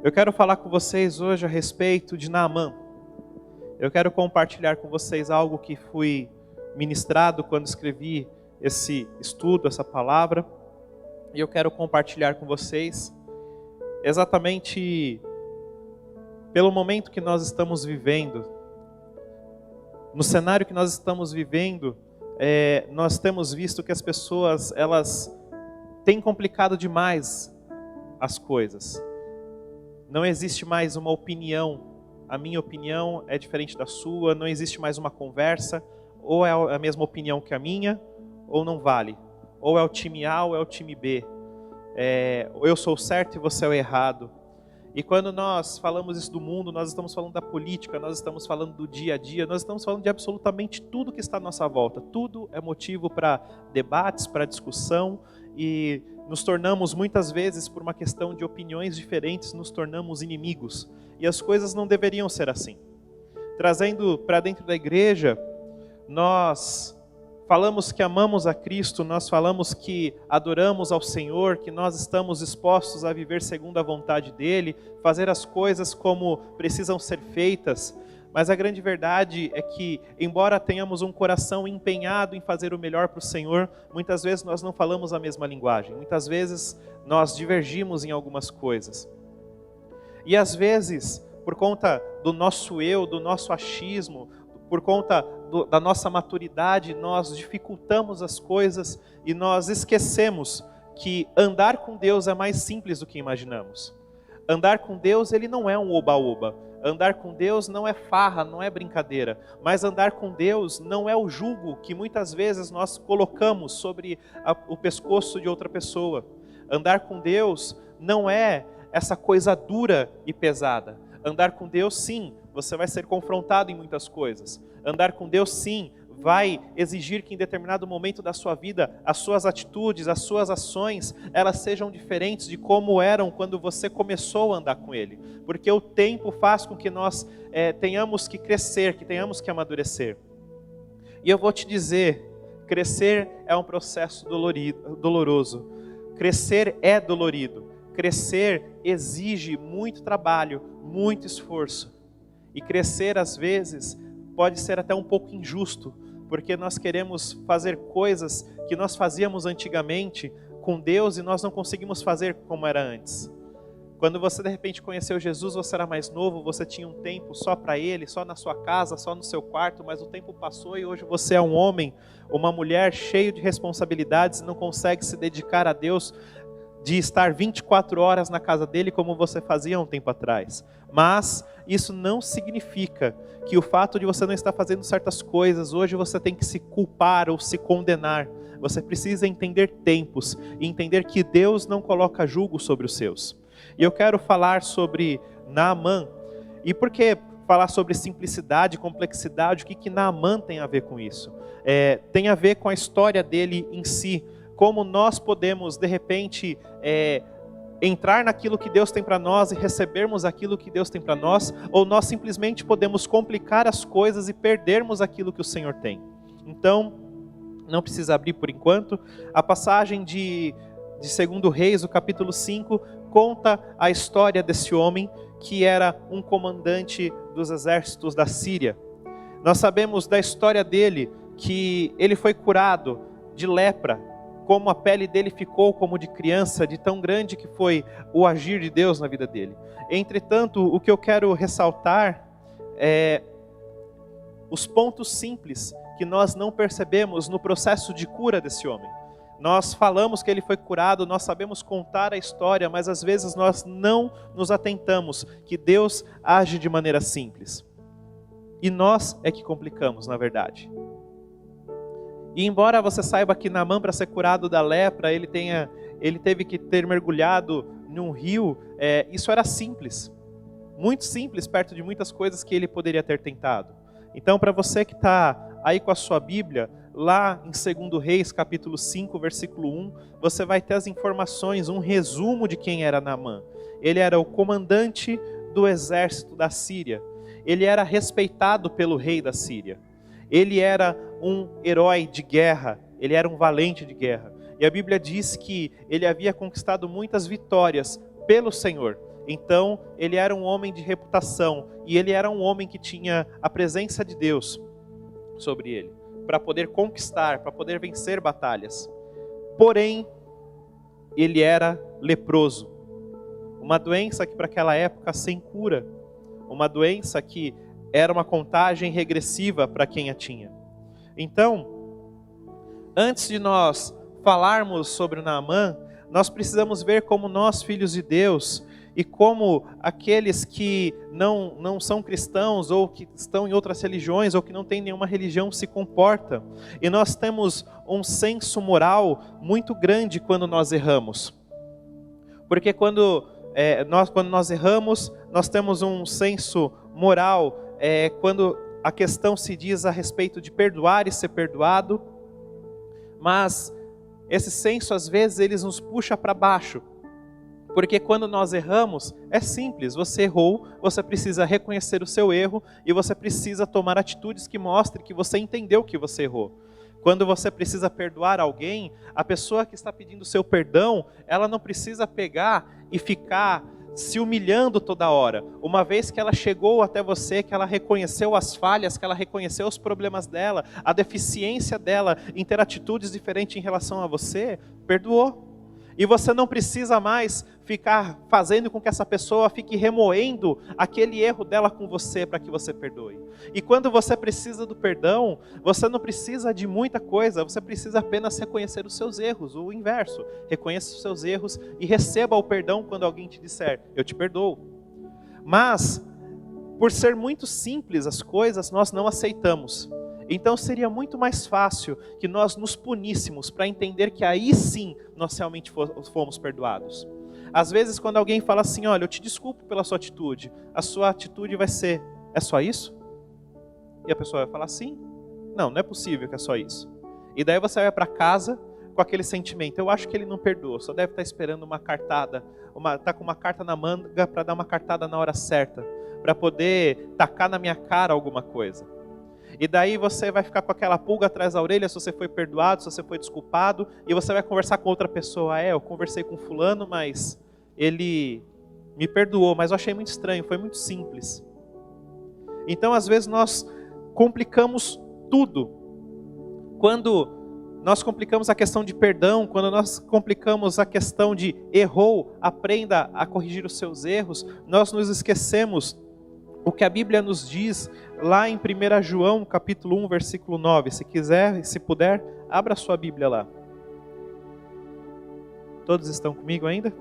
Eu quero falar com vocês hoje a respeito de Naamã. Eu quero compartilhar com vocês algo que fui ministrado quando escrevi esse estudo, essa palavra. E eu quero compartilhar com vocês exatamente pelo momento que nós estamos vivendo. No cenário que nós estamos vivendo, nós temos visto que as pessoas, elas têm complicado demais as coisas. Não existe mais uma opinião, a minha opinião é diferente da sua, não existe mais uma conversa, ou é a mesma opinião que a minha, ou não vale. Ou é o time A ou é o time B. Eu sou o certo e você é o errado. E quando nós falamos isso do mundo, nós estamos falando da política, nós estamos falando do dia a dia, nós estamos falando de absolutamente tudo que está à nossa volta. Tudo é motivo para debates, para discussão, e nos tornamos muitas vezes, por uma questão de opiniões diferentes, nos tornamos inimigos. E as coisas não deveriam ser assim. Trazendo para dentro da igreja, nós falamos que amamos a Cristo, nós falamos que adoramos ao Senhor, que nós estamos dispostos a viver segundo a vontade dEle, fazer as coisas como precisam ser feitas. Mas a grande verdade é que, embora tenhamos um coração empenhado em fazer o melhor para o Senhor, muitas vezes nós não falamos a mesma linguagem. Muitas vezes nós divergimos em algumas coisas. E às vezes, por conta do nosso eu, do nosso achismo, por conta da nossa maturidade, nós dificultamos as coisas e nós esquecemos que andar com Deus é mais simples do que imaginamos. Andar com Deus, ele não é um oba-oba. Andar com Deus não é farra, não é brincadeira. Mas andar com Deus não é o jugo que muitas vezes nós colocamos sobre o pescoço de outra pessoa. Andar com Deus não é essa coisa dura e pesada. Andar com Deus, sim, você vai ser confrontado em muitas coisas. Andar com Deus, sim, vai exigir que em determinado momento da sua vida, as suas atitudes, as suas ações, elas sejam diferentes de como eram quando você começou a andar com Ele. Porque o tempo faz com que nós tenhamos que crescer, que tenhamos que amadurecer. E eu vou te dizer, crescer é um processo doloroso. Crescer é dolorido. Crescer exige muito trabalho, muito esforço. E crescer, às vezes, pode ser até um pouco injusto, porque nós queremos fazer coisas que nós fazíamos antigamente com Deus e nós não conseguimos fazer como era antes. Quando você de repente conheceu Jesus, você era mais novo, você tinha um tempo só para Ele, só na sua casa, só no seu quarto, mas o tempo passou e hoje você é um homem, uma mulher cheio de responsabilidades e não consegue se dedicar a Deus, de estar 24 horas na casa dele como você fazia um tempo atrás. Mas isso não significa que o fato de você não estar fazendo certas coisas, hoje você tem que se culpar ou se condenar. Você precisa entender tempos e entender que Deus não coloca julgo sobre os seus. E eu quero falar sobre Naamã. E por que falar sobre simplicidade, complexidade? O que Naamã tem a ver com isso? Tem a ver com a história dele em si. Como nós podemos, de repente, entrar naquilo que Deus tem para nós e recebermos aquilo que Deus tem para nós, ou nós simplesmente podemos complicar as coisas e perdermos aquilo que o Senhor tem. Então, não precisa abrir por enquanto. A passagem de 2 Reis, o capítulo 5, conta a história desse homem que era um comandante dos exércitos da Síria. Nós sabemos da história dele que ele foi curado de lepra, como a pele dele ficou como de criança, de tão grande que foi o agir de Deus na vida dele. Entretanto, o que eu quero ressaltar é os pontos simples que nós não percebemos no processo de cura desse homem. Nós falamos que ele foi curado, nós sabemos contar a história, mas às vezes nós não nos atentamos que Deus age de maneira simples. E nós é que complicamos, na verdade. E embora você saiba que Naamã, para ser curado da lepra, ele teve que ter mergulhado num rio, isso era simples. Muito simples, perto de muitas coisas que ele poderia ter tentado. Então, para você que está aí com a sua Bíblia, lá em 2 Reis, capítulo 5, versículo 1, você vai ter as informações, um resumo de quem era Naamã. Ele era o comandante do exército da Síria. Ele era respeitado pelo rei da Síria. Ele era um herói de guerra, ele era um valente de guerra. E a Bíblia diz que ele havia conquistado muitas vitórias pelo Senhor. Então, ele era um homem de reputação, e ele era um homem que tinha a presença de Deus sobre ele, para poder conquistar, para poder vencer batalhas. Porém, ele era leproso. Uma doença que para aquela época sem cura. Uma doença que era uma contagem regressiva para quem a tinha. Então, antes de nós falarmos sobre Naamã, nós precisamos ver como nós, filhos de Deus, e como aqueles que não são cristãos, ou que estão em outras religiões, ou que não têm nenhuma religião, se comportam. E nós temos um senso moral muito grande quando nós erramos. Porque quando nós erramos, nós temos um senso moral, quando a questão se diz a respeito de perdoar e ser perdoado. Mas esse senso, às vezes, ele nos puxa para baixo. Porque quando nós erramos, é simples, você errou, você precisa reconhecer o seu erro e você precisa tomar atitudes que mostrem que você entendeu que você errou. Quando você precisa perdoar alguém, a pessoa que está pedindo o seu perdão, ela não precisa pegar e ficar se humilhando toda hora. Uma vez que ela chegou até você, que ela reconheceu as falhas, que ela reconheceu os problemas dela, a deficiência dela em ter atitudes diferentes em relação a você, perdoou. E você não precisa mais ficar fazendo com que essa pessoa fique remoendo aquele erro dela com você para que você perdoe. E quando você precisa do perdão, você não precisa de muita coisa, você precisa apenas reconhecer os seus erros, o inverso. Reconheça os seus erros e receba o perdão quando alguém te disser, eu te perdoo. Mas, por ser muito simples as coisas, nós não aceitamos. Então seria muito mais fácil que nós nos puníssemos para entender que aí sim nós realmente fomos perdoados. Às vezes quando alguém fala assim, olha, eu te desculpo pela sua atitude, a sua atitude vai ser, é só isso? E a pessoa vai falar sim. Não é possível que é só isso. E daí você vai para casa com aquele sentimento, eu acho que ele não perdoa, só deve estar esperando uma cartada, tá com uma carta na manga para dar uma cartada na hora certa, para poder tacar na minha cara alguma coisa. E daí você vai ficar com aquela pulga atrás da orelha se você foi perdoado, se você foi desculpado, e você vai conversar com outra pessoa. Eu conversei com fulano, mas ele me perdoou, mas eu achei muito estranho, foi muito simples. Então às vezes nós complicamos tudo. Quando nós complicamos a questão de perdão, quando nós complicamos a questão de errou, aprenda a corrigir os seus erros, nós nos esquecemos o que a Bíblia nos diz lá em 1 João, capítulo 1, versículo 9. Se quiser, se puder, abra sua Bíblia lá. Todos estão comigo ainda?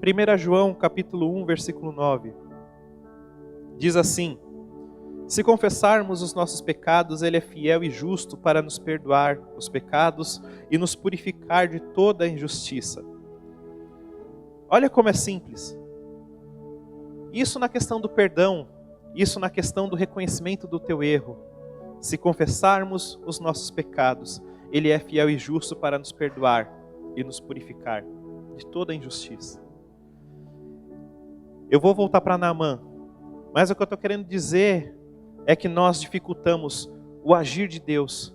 Primeira João, capítulo 1, versículo 9. Diz assim: se confessarmos os nossos pecados, Ele é fiel e justo para nos perdoar os pecados e nos purificar de toda a injustiça. Olha como é simples. Isso na questão do perdão, isso na questão do reconhecimento do teu erro. Se confessarmos os nossos pecados, Ele é fiel e justo para nos perdoar e nos purificar de toda a injustiça. Eu vou voltar para Naamã, mas o que eu estou querendo dizer é que nós dificultamos o agir de Deus,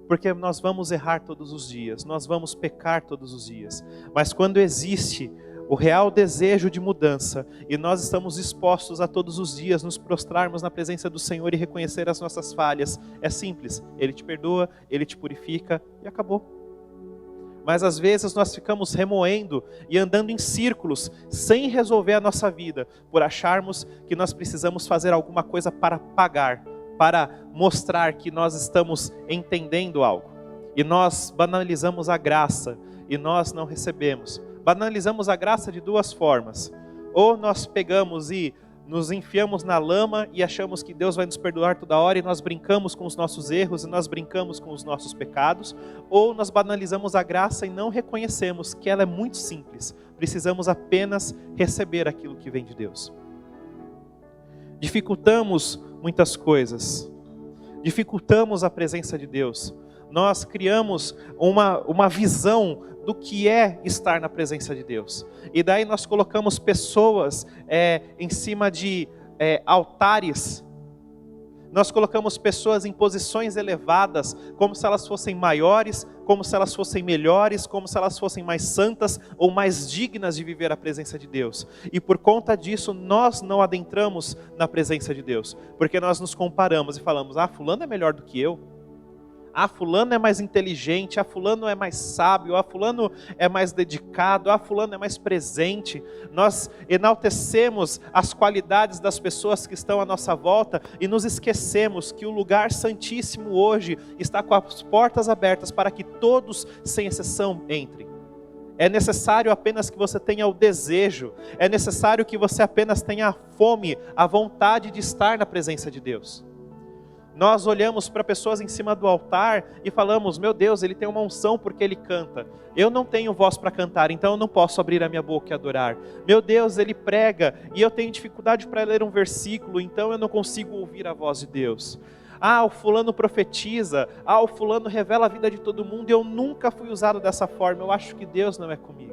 porque nós vamos errar todos os dias, nós vamos pecar todos os dias, mas quando existe o real desejo de mudança, e nós estamos dispostos a todos os dias nos prostrarmos na presença do Senhor e reconhecer as nossas falhas, é simples, Ele te perdoa, Ele te purifica e acabou. Mas às vezes nós ficamos remoendo e andando em círculos, sem resolver a nossa vida, por acharmos que nós precisamos fazer alguma coisa para pagar, para mostrar que nós estamos entendendo algo. E nós banalizamos a graça, e nós não recebemos. Banalizamos a graça de duas formas. Ou nós pegamos e nos enfiamos na lama e achamos que Deus vai nos perdoar toda hora e nós brincamos com os nossos erros e nós brincamos com os nossos pecados, ou nós banalizamos a graça e não reconhecemos que ela é muito simples, precisamos apenas receber aquilo que vem de Deus. Dificultamos muitas coisas, dificultamos a presença de Deus, nós criamos uma visão do que é estar na presença de Deus. E daí nós colocamos pessoas em cima de altares, Nós colocamos pessoas em posições elevadas, como se elas fossem maiores, como se elas fossem melhores, como se elas fossem mais santas ou mais dignas de viver a presença de Deus. E por conta disso, nós não adentramos na presença de Deus, porque nós nos comparamos e falamos, fulano é melhor do que eu. Fulano é mais inteligente, fulano é mais sábio, fulano é mais dedicado, fulano é mais presente. Nós enaltecemos as qualidades das pessoas que estão à nossa volta e nos esquecemos que o lugar santíssimo hoje está com as portas abertas para que todos, sem exceção, entrem. É necessário apenas que você tenha o desejo, é necessário que você apenas tenha a fome, a vontade de estar na presença de Deus. Nós olhamos para pessoas em cima do altar e falamos, meu Deus, ele tem uma unção porque ele canta. Eu não tenho voz para cantar, então eu não posso abrir a minha boca e adorar. Meu Deus, ele prega e eu tenho dificuldade para ler um versículo, então eu não consigo ouvir a voz de Deus. O fulano profetiza, o fulano revela a vida de todo mundo, eu nunca fui usado dessa forma, eu acho que Deus não é comigo.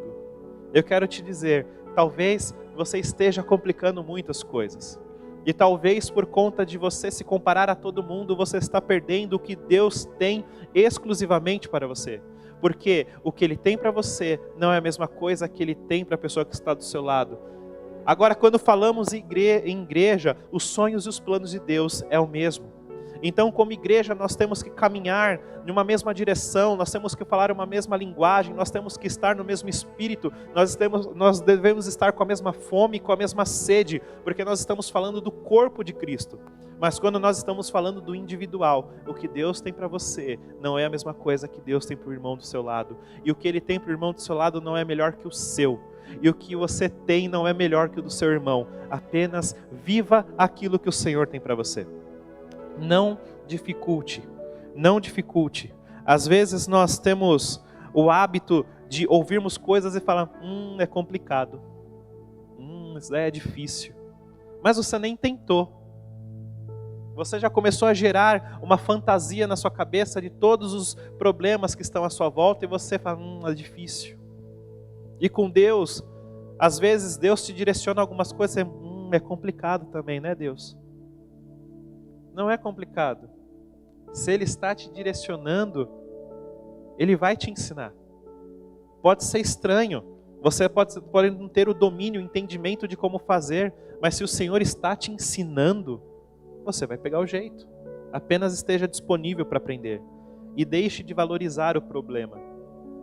Eu quero te dizer, talvez você esteja complicando muitas coisas. E talvez por conta de você se comparar a todo mundo, você está perdendo o que Deus tem exclusivamente para você. Porque o que Ele tem para você não é a mesma coisa que Ele tem para a pessoa que está do seu lado. Agora, quando falamos em igreja, os sonhos e os planos de Deus é o mesmo. Então, como igreja, nós temos que caminhar numa mesma direção, nós temos que falar uma mesma linguagem, nós temos que estar no mesmo espírito, nós devemos estar com a mesma fome, com a mesma sede, porque nós estamos falando do corpo de Cristo. Mas quando nós estamos falando do individual, o que Deus tem para você não é a mesma coisa que Deus tem para o irmão do seu lado. E o que Ele tem para o irmão do seu lado não é melhor que o seu. E o que você tem não é melhor que o do seu irmão. Apenas viva aquilo que o Senhor tem para você. Não dificulte, não dificulte. Às vezes nós temos o hábito de ouvirmos coisas e falar, é complicado, isso é difícil. Mas você nem tentou. Você já começou a gerar uma fantasia na sua cabeça de todos os problemas que estão à sua volta e você fala, é difícil. E com Deus, às vezes Deus te direciona algumas coisas e é complicado também, né, Deus? Não é complicado. Se Ele está te direcionando, Ele vai te ensinar. Pode ser estranho, você pode não ter o domínio, o entendimento de como fazer, mas se o Senhor está te ensinando, você vai pegar o jeito. Apenas esteja disponível para aprender. E deixe de valorizar o problema.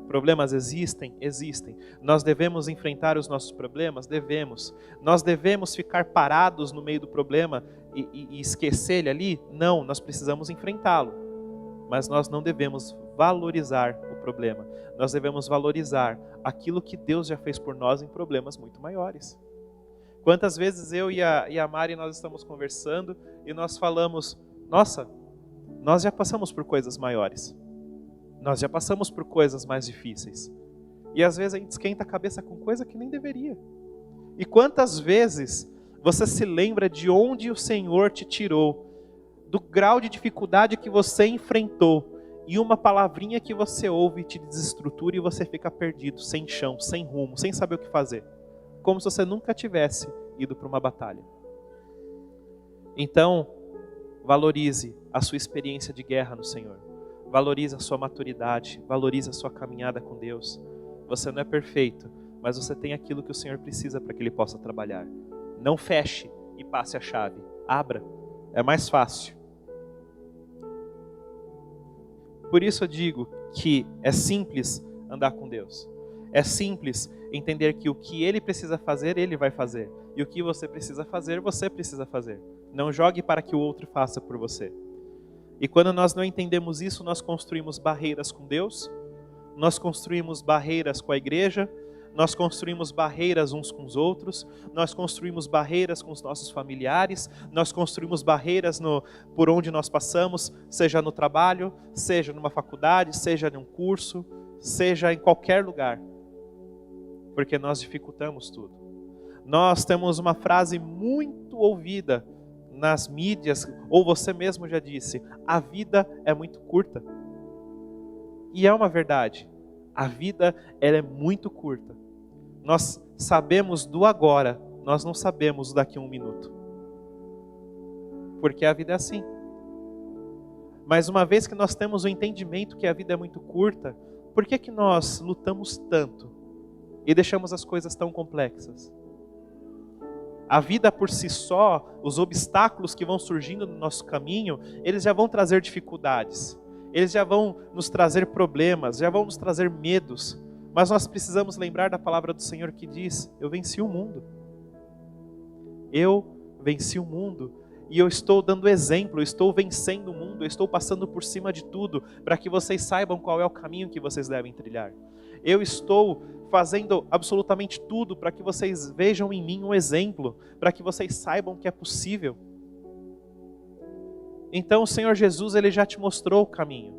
Problemas existem? Existem. Nós devemos enfrentar os nossos problemas? Devemos. Nós devemos ficar parados no meio do problema e esquecer ele ali? Não, nós precisamos enfrentá-lo. Mas nós não devemos valorizar o problema. Nós devemos valorizar aquilo que Deus já fez por nós em problemas muito maiores. Quantas vezes eu e a Mari nós estamos conversando e nós falamos, nossa, nós já passamos por coisas maiores. Nós já passamos por coisas mais difíceis. E às vezes a gente esquenta a cabeça com coisa que nem deveria. E quantas vezes você se lembra de onde o Senhor te tirou, do grau de dificuldade que você enfrentou, e uma palavrinha que você ouve te desestrutura e você fica perdido, sem chão, sem rumo, sem saber o que fazer. Como se você nunca tivesse ido para uma batalha. Então, valorize a sua experiência de guerra no Senhor. Valorize a sua maturidade, valorize a sua caminhada com Deus. Você não é perfeito, mas você tem aquilo que o Senhor precisa para que Ele possa trabalhar. Não feche e passe a chave. Abra, é mais fácil. Por isso eu digo que é simples andar com Deus. É simples entender que o que Ele precisa fazer, Ele vai fazer. E o que você precisa fazer, você precisa fazer. Não jogue para que o outro faça por você. E quando nós não entendemos isso, nós construímos barreiras com Deus, nós construímos barreiras com a igreja, nós construímos barreiras uns com os outros, nós construímos barreiras com os nossos familiares, nós construímos barreiras por onde nós passamos, seja no trabalho, seja numa faculdade, seja em um curso, seja em qualquer lugar, porque nós dificultamos tudo. Nós temos uma frase muito ouvida nas mídias, ou você mesmo já disse, a vida é muito curta. E é uma verdade, a vida ela é muito curta. Nós sabemos do agora, nós não sabemos daqui a um minuto. Porque a vida é assim, Mas uma vez que nós temos o entendimento que a vida é muito curta, por que que nós lutamos tanto e deixamos as coisas tão complexas? A vida por si só, os obstáculos que vão surgindo no nosso caminho, eles já vão trazer dificuldades. Eles já vão nos trazer problemas, já vão nos trazer medos. Mas nós precisamos lembrar da palavra do Senhor que diz: eu venci o mundo. Eu venci o mundo. E eu estou dando exemplo, eu estou vencendo o mundo, eu estou passando por cima de tudo, para que vocês saibam qual é o caminho que vocês devem trilhar. Eu estou fazendo absolutamente tudo para que vocês vejam em mim um exemplo, para que vocês saibam que é possível. Então o Senhor Jesus, Ele já te mostrou o caminho.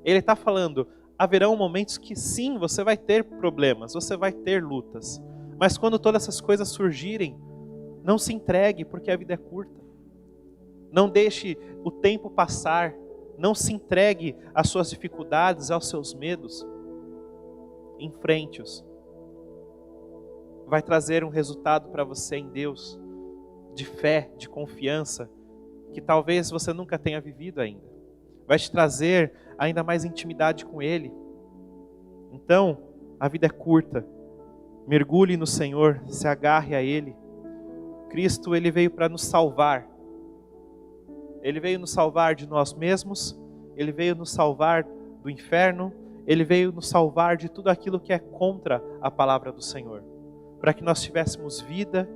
Ele está falando, haverão momentos que sim, você vai ter problemas, você vai ter lutas. Mas quando todas essas coisas surgirem, não se entregue, porque a vida é curta. Não deixe o tempo passar, não se entregue às suas dificuldades, aos seus medos. Enfrente-os. Vai trazer um resultado para você em Deus, de fé, de confiança, que talvez você nunca tenha vivido ainda. Vai te trazer ainda mais intimidade com Ele. Então, a vida é curta. Mergulhe no Senhor, se agarre a Ele. Cristo, Ele veio para nos salvar. Ele veio nos salvar de nós mesmos, Ele veio nos salvar do inferno, Ele veio nos salvar de tudo aquilo que é contra a palavra do Senhor, para que nós tivéssemos vida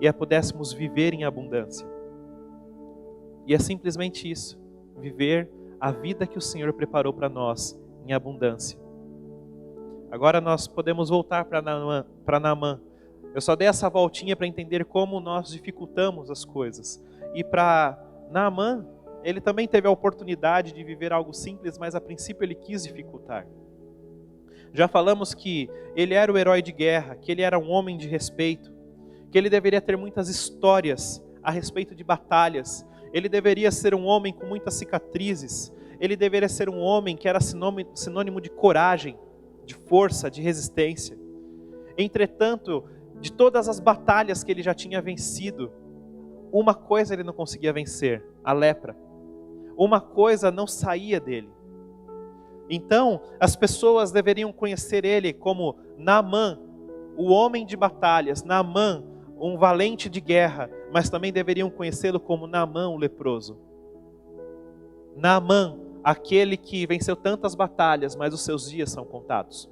e a pudéssemos viver em abundância. E é simplesmente isso, viver a vida que o Senhor preparou para nós em abundância. Agora nós podemos voltar para Naamã. Eu só dei essa voltinha para entender como nós dificultamos as coisas. E para Naamã, ele também teve a oportunidade de viver algo simples, mas a princípio ele quis dificultar. Já falamos que ele era o herói de guerra, que ele era um homem de respeito, que ele deveria ter muitas histórias a respeito de batalhas, ele deveria ser um homem com muitas cicatrizes, ele deveria ser um homem que era sinônimo de coragem, de força, de resistência. Entretanto, de todas as batalhas que ele já tinha vencido, uma coisa ele não conseguia vencer, a lepra. Uma coisa não saía dele. Então, as pessoas deveriam conhecer ele como Naamã, o homem de batalhas, Naamã, um valente de guerra, mas também deveriam conhecê-lo como Naamã, o leproso. Naamã, aquele que venceu tantas batalhas, mas os seus dias são contados.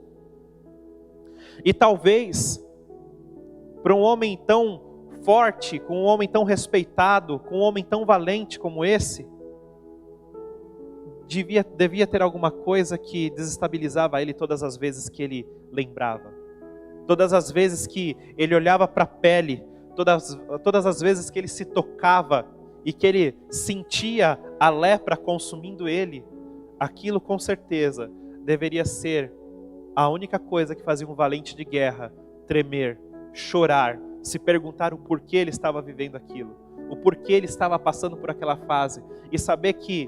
E talvez, para um homem tão forte, com um homem tão respeitado, com um homem tão valente como esse, devia ter alguma coisa que desestabilizava ele todas as vezes que ele lembrava. Todas as vezes que ele olhava para a pele, todas as vezes que ele se tocava e que ele sentia a lepra consumindo ele, aquilo com certeza deveria ser a única coisa que fazia um valente de guerra tremer, chorar, se perguntar o porquê ele estava vivendo aquilo, o porquê ele estava passando por aquela fase, e saber que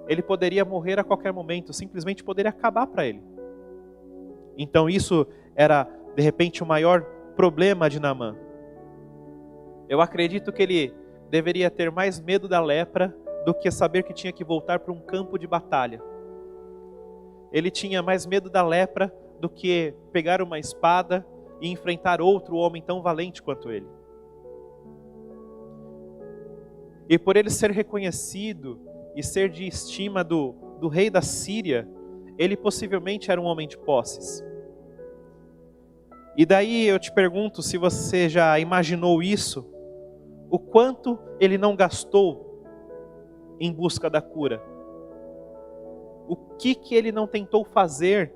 ele poderia morrer a qualquer momento, simplesmente poderia acabar para ele. Então isso era, de repente, o maior problema de Naamã. Eu acredito que ele deveria ter mais medo da lepra do que saber que tinha que voltar para um campo de batalha. Ele tinha mais medo da lepra do que pegar uma espada e enfrentar outro homem tão valente quanto ele. E por ele ser reconhecido e ser de estima do rei da Síria, ele possivelmente era um homem de posses. E daí eu te pergunto, se você já imaginou isso, o quanto ele não gastou em busca da cura? O que ele não tentou fazer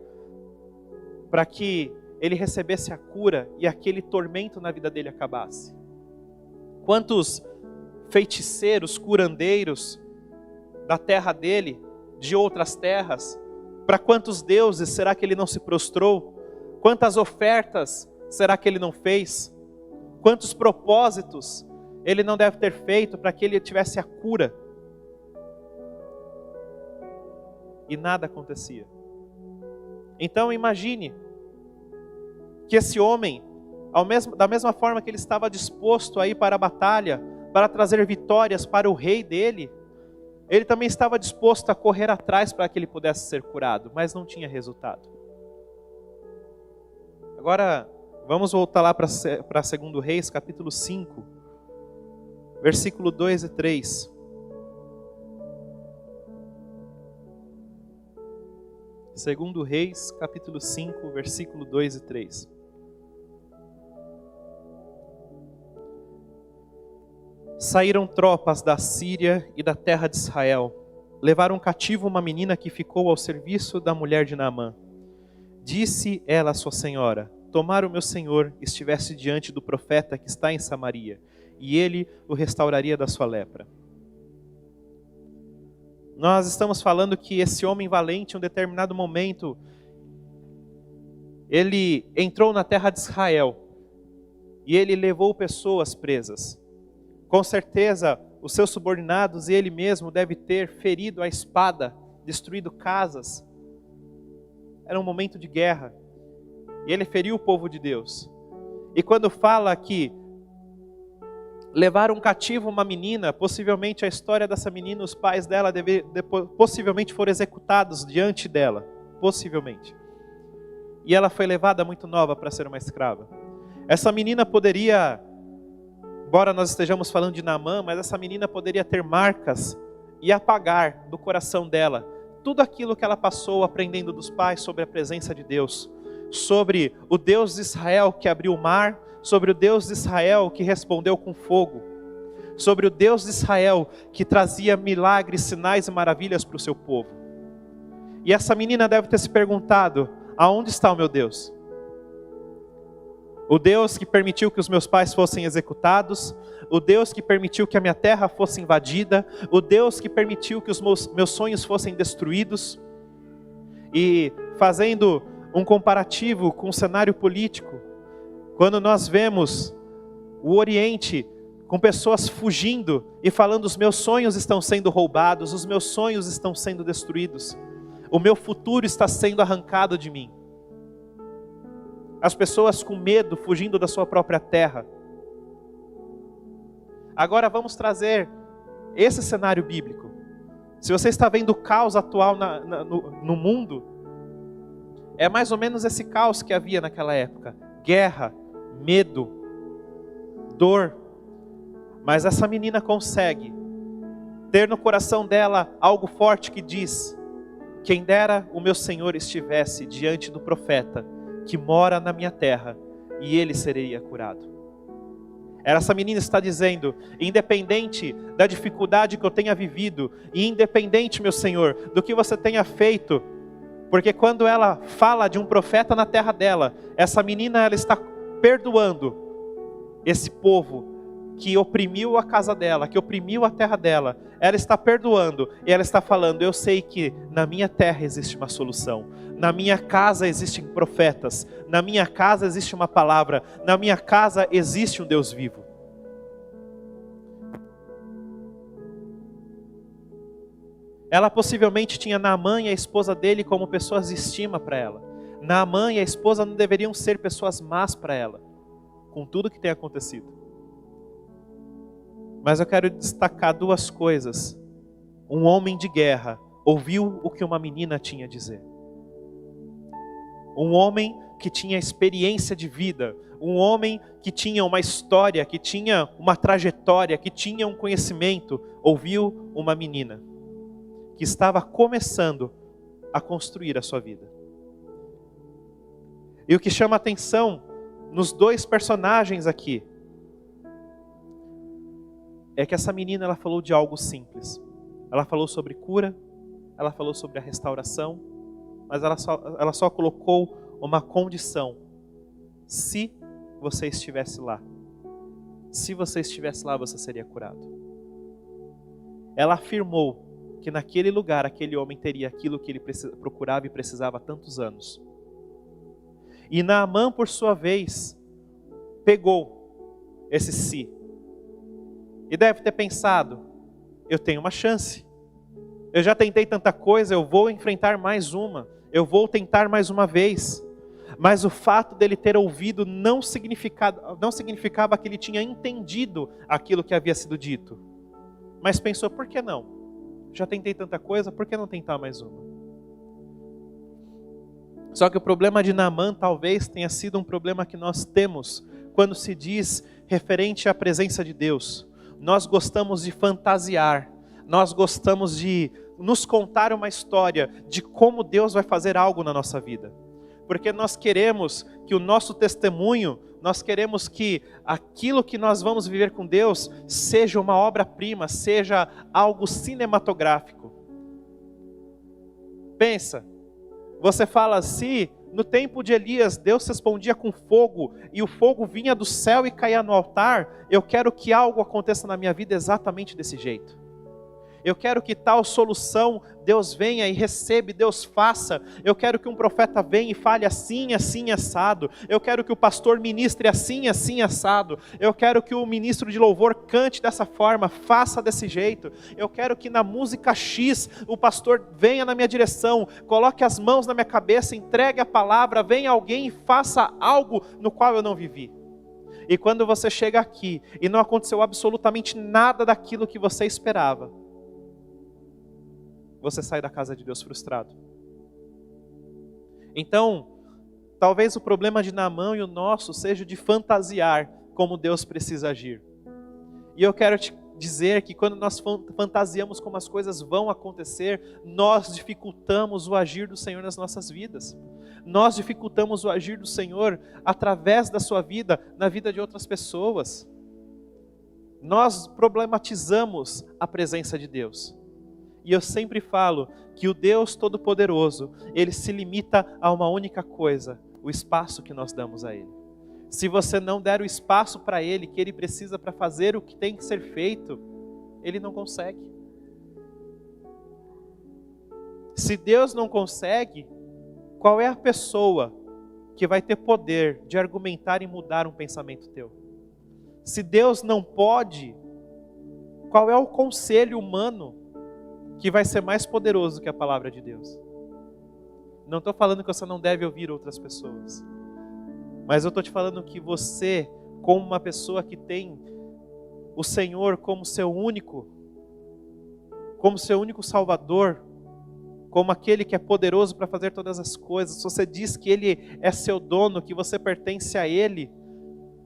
para que ele recebesse a cura e aquele tormento na vida dele acabasse? Quantos feiticeiros, curandeiros da terra dele, de outras terras, para quantos deuses será que ele não se prostrou? Quantas ofertas será que ele não fez? Quantos propósitos ele não deve ter feito para que ele tivesse a cura? E nada acontecia. Então imagine que esse homem, da mesma forma que ele estava disposto a ir para a batalha, para trazer vitórias para o rei dele, ele também estava disposto a correr atrás para que ele pudesse ser curado, mas não tinha resultado. Agora, vamos voltar lá para 2 Reis, capítulo 5, versículo 2 e 3. 2 Reis, capítulo 5, versículo 2 e 3. Saíram tropas da Síria e da terra de Israel. Levaram cativo uma menina que ficou ao serviço da mulher de Naamã. Disse ela à sua senhora: tomara o meu senhor estivesse diante do profeta que está em Samaria, e ele o restauraria da sua lepra. Nós estamos falando que esse homem valente, em um determinado momento, ele entrou na terra de Israel e ele levou pessoas presas. Com certeza, os seus subordinados e ele mesmo deve ter ferido a espada, destruído casas. Era um momento de guerra. E ele feriu o povo de Deus. E quando fala que levaram cativo uma menina, possivelmente a história dessa menina, os pais dela possivelmente foram executados diante dela. Possivelmente. E ela foi levada muito nova para ser uma escrava. Essa menina poderia... Embora nós estejamos falando de Naamã, mas essa menina poderia ter marcas e apagar do coração dela tudo aquilo que ela passou aprendendo dos pais sobre a presença de Deus, sobre o Deus de Israel que abriu o mar, sobre o Deus de Israel que respondeu com fogo, sobre o Deus de Israel que trazia milagres, sinais e maravilhas para o seu povo. E essa menina deve ter se perguntado: aonde está o meu Deus? O Deus que permitiu que os meus pais fossem executados, o Deus que permitiu que a minha terra fosse invadida, o Deus que permitiu que os meus sonhos fossem destruídos. E fazendo um comparativo com o cenário político, quando nós vemos o Oriente com pessoas fugindo e falando: os meus sonhos estão sendo roubados, os meus sonhos estão sendo destruídos, o meu futuro está sendo arrancado de mim. As pessoas com medo, fugindo da sua própria terra. Agora vamos trazer esse cenário bíblico. Se você está vendo o caos atual no mundo, é mais ou menos esse caos que havia naquela época. Guerra, medo, dor. Mas essa menina consegue ter no coração dela algo forte que diz: quem dera o meu Senhor estivesse diante do profeta que mora na minha terra, e ele seria curado. Essa menina está dizendo: independente da dificuldade que eu tenha vivido, e independente, meu Senhor, do que você tenha feito, porque quando ela fala de um profeta na terra dela, essa menina, ela está perdoando esse povo que oprimiu a casa dela, que oprimiu a terra dela. Ela está perdoando e ela está falando: eu sei que na minha terra existe uma solução, na minha casa existem profetas, na minha casa existe uma palavra, na minha casa existe um Deus vivo. Ela possivelmente tinha Naamã e a esposa dele como pessoas de estima para ela. Naamã e a esposa não deveriam ser pessoas más para ela, com tudo que tem acontecido. Mas eu quero destacar duas coisas. Um homem de guerra ouviu o que uma menina tinha a dizer. Um homem que tinha experiência de vida, um homem que tinha uma história, que tinha uma trajetória, que tinha um conhecimento, ouviu uma menina que estava começando a construir a sua vida. E o que chama a atenção nos dois personagens aqui é que essa menina, ela falou de algo simples. Ela falou sobre cura, ela falou sobre a restauração, mas ela só colocou uma condição: se você estivesse lá. Se você estivesse lá, você seria curado. Ela afirmou que naquele lugar, aquele homem teria aquilo que ele procurava e precisava há tantos anos. E Naamã, por sua vez, pegou esse si. E deve ter pensado: eu tenho uma chance. Eu já tentei tanta coisa, eu vou enfrentar mais uma. Eu vou tentar mais uma vez. Mas o fato dele ter ouvido não significava que ele tinha entendido aquilo que havia sido dito. Mas pensou: por que não? Já tentei tanta coisa, por que não tentar mais uma? Só que o problema de Naamã talvez tenha sido um problema que nós temos quando se diz referente à presença de Deus. Nós gostamos de fantasiar, nós gostamos de nos contar uma história de como Deus vai fazer algo na nossa vida. Porque nós queremos que o nosso testemunho, nós queremos que aquilo que nós vamos viver com Deus seja uma obra-prima, seja algo cinematográfico. Pensa, você fala assim, no tempo de Elias, Deus respondia com fogo, e o fogo vinha do céu e caía no altar. Eu quero que algo aconteça na minha vida exatamente desse jeito. Eu quero que tal solução Deus venha e receba, Deus faça. Eu quero que um profeta venha e fale assim, assim, assado. Eu quero que o pastor ministre assim, assim, assado. Eu quero que o ministro de louvor cante dessa forma, faça desse jeito. Eu quero que na música X o pastor venha na minha direção, coloque as mãos na minha cabeça, entregue a palavra, venha alguém e faça algo no qual eu não vivi. E quando você chega aqui e não aconteceu absolutamente nada daquilo que você esperava, você sai da casa de Deus frustrado. Então, talvez o problema de Naamã e o nosso seja de fantasiar como Deus precisa agir. E eu quero te dizer que quando nós fantasiamos como as coisas vão acontecer, nós dificultamos o agir do Senhor nas nossas vidas. Nós dificultamos o agir do Senhor através da sua vida, na vida de outras pessoas. Nós problematizamos a presença de Deus. E eu sempre falo que o Deus Todo-Poderoso, Ele se limita a uma única coisa, o espaço que nós damos a Ele. Se você não der o espaço para Ele, que Ele precisa para fazer o que tem que ser feito, Ele não consegue. Se Deus não consegue, qual é a pessoa que vai ter poder de argumentar e mudar um pensamento teu? Se Deus não pode, qual é o conselho humano que vai ser mais poderoso que a palavra de Deus? Não estou falando que você não deve ouvir outras pessoas, mas eu estou te falando que você, como uma pessoa que tem o Senhor como seu único Salvador, como aquele que é poderoso para fazer todas as coisas, se você diz que Ele é seu dono, que você pertence a Ele,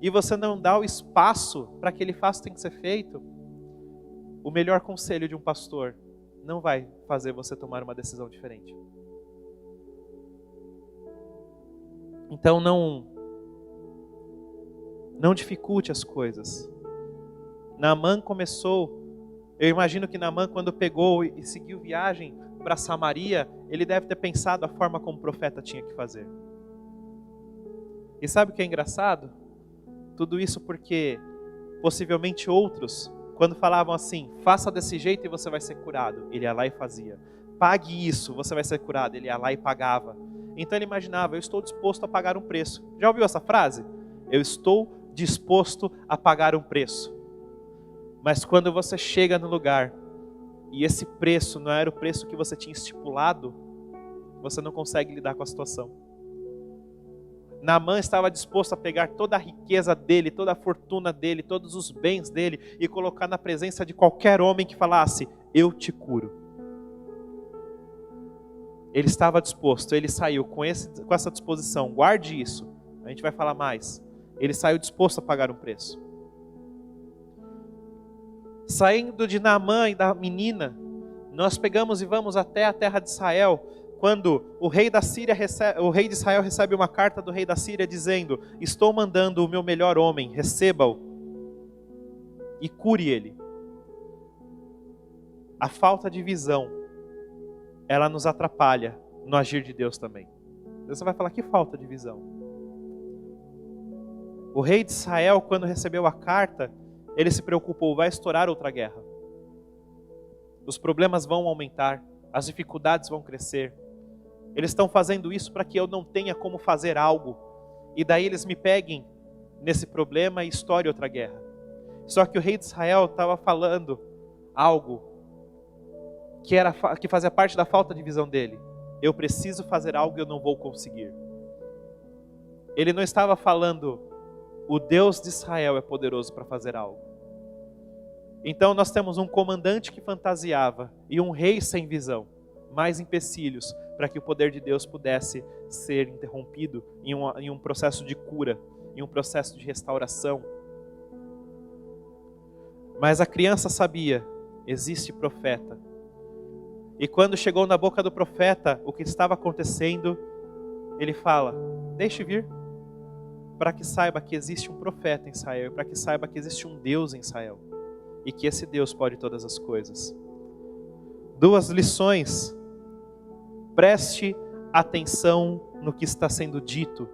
e você não dá o espaço para que Ele faça o que tem que ser feito, o melhor conselho de um pastor não vai fazer você tomar uma decisão diferente. Então não dificulte as coisas. Naamã começou, eu imagino que Naamã, quando pegou e seguiu viagem para Samaria, ele deve ter pensado a forma como o profeta tinha que fazer. E sabe o que é engraçado? Tudo isso porque possivelmente outros, quando falavam assim, faça desse jeito e você vai ser curado, ele ia lá e fazia. Pague isso, você vai ser curado, ele ia lá e pagava. Então ele imaginava, eu estou disposto a pagar um preço. Já ouviu essa frase? Eu estou disposto a pagar um preço. Mas quando você chega no lugar, e esse preço não era o preço que você tinha estipulado, você não consegue lidar com a situação. Naamã estava disposto a pegar toda a riqueza dele, toda a fortuna dele, todos os bens dele e colocar na presença de qualquer homem que falasse, eu te curo. Ele estava disposto, ele saiu com essa disposição, guarde isso, a gente vai falar mais. Ele saiu disposto a pagar um preço. Saindo de Naamã e da menina, nós pegamos e vamos até a terra de Israel, quando o rei de Israel recebe uma carta do rei da Síria dizendo, estou mandando o meu melhor homem, receba-o e cure ele. A falta de visão, ela nos atrapalha no agir de Deus também. Você vai falar, que falta de visão? O rei de Israel, quando recebeu a carta, ele se preocupou, vai estourar outra guerra. Os problemas vão aumentar, as dificuldades vão crescer. Eles estão fazendo isso para que eu não tenha como fazer algo. E daí eles me peguem nesse problema e estoure outra guerra. Só que o rei de Israel estava falando algo que fazia parte da falta de visão dele. Eu preciso fazer algo e eu não vou conseguir. Ele não estava falando, o Deus de Israel é poderoso para fazer algo. Então nós temos um comandante que fantasiava e um rei sem visão, mais empecilhos para que o poder de Deus pudesse ser interrompido em um processo de cura, em um processo de restauração. Mas a criança sabia, existe profeta. E quando chegou na boca do profeta o que estava acontecendo, ele fala, deixe vir, para que saiba que existe um profeta em Israel, para que saiba que existe um Deus em Israel, e que esse Deus pode todas as coisas. 2 lições. Preste atenção no que está sendo dito,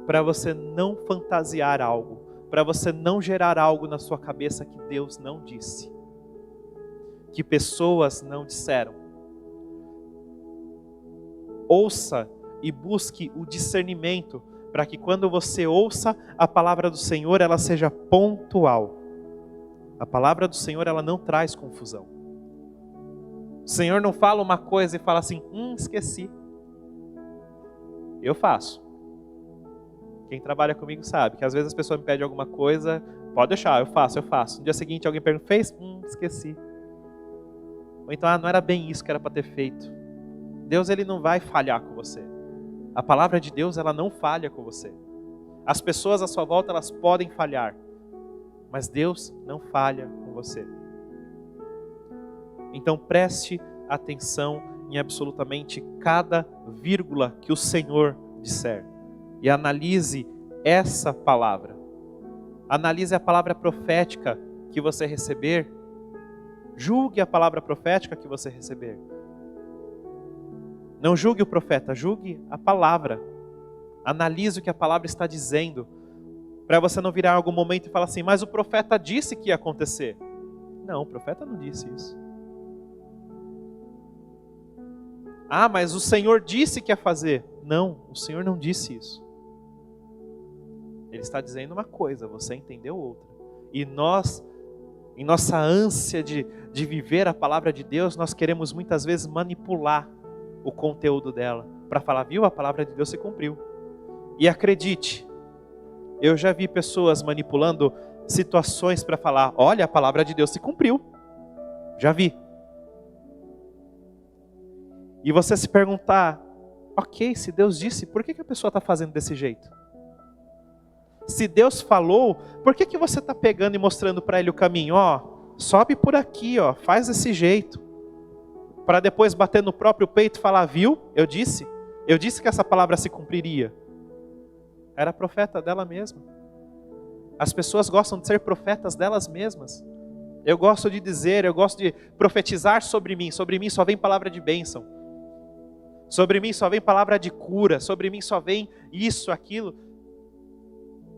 para você não fantasiar algo, para você não gerar algo na sua cabeça que Deus não disse, que pessoas não disseram. Ouça e busque o discernimento, para que quando você ouça a palavra do Senhor, ela seja pontual. A palavra do Senhor, ela não traz confusão. O Senhor não fala uma coisa e fala assim, esqueci. Eu faço. Quem trabalha comigo sabe que às vezes as pessoas me pedem alguma coisa, pode deixar, eu faço. No dia seguinte alguém pergunta, fez? Esqueci. Ou então, não era bem isso que era para ter feito. Deus, ele não vai falhar com você. A palavra de Deus, ela não falha com você. As pessoas à sua volta, elas podem falhar, mas Deus não falha com você. Então preste atenção em absolutamente cada vírgula que o Senhor disser. E analise essa palavra. Analise a palavra profética que você receber. Julgue a palavra profética que você receber. Não julgue o profeta, julgue a palavra. Analise o que a palavra está dizendo, para você não virar em algum momento e falar assim, mas o profeta disse que ia acontecer. Não, o profeta não disse isso. Mas o Senhor disse que ia fazer. Não, o Senhor não disse isso. Ele está dizendo uma coisa, você entendeu outra. E nós, em nossa ânsia de viver a palavra de Deus, nós queremos muitas vezes manipular o conteúdo dela, para falar, viu, a palavra de Deus se cumpriu. E acredite, eu já vi pessoas manipulando situações para falar, olha, a palavra de Deus se cumpriu. Já vi. E você se perguntar, ok, se Deus disse, por que a pessoa está fazendo desse jeito? Se Deus falou, por que você está pegando e mostrando para ele o caminho? Sobe por aqui, faz desse jeito. Para depois bater no próprio peito e falar, viu, eu disse que essa palavra se cumpriria. Era profeta dela mesma. As pessoas gostam de ser profetas delas mesmas. Eu gosto de dizer, eu gosto de profetizar sobre mim só vem palavra de bênção. Sobre mim só vem palavra de cura, sobre mim só vem isso, aquilo.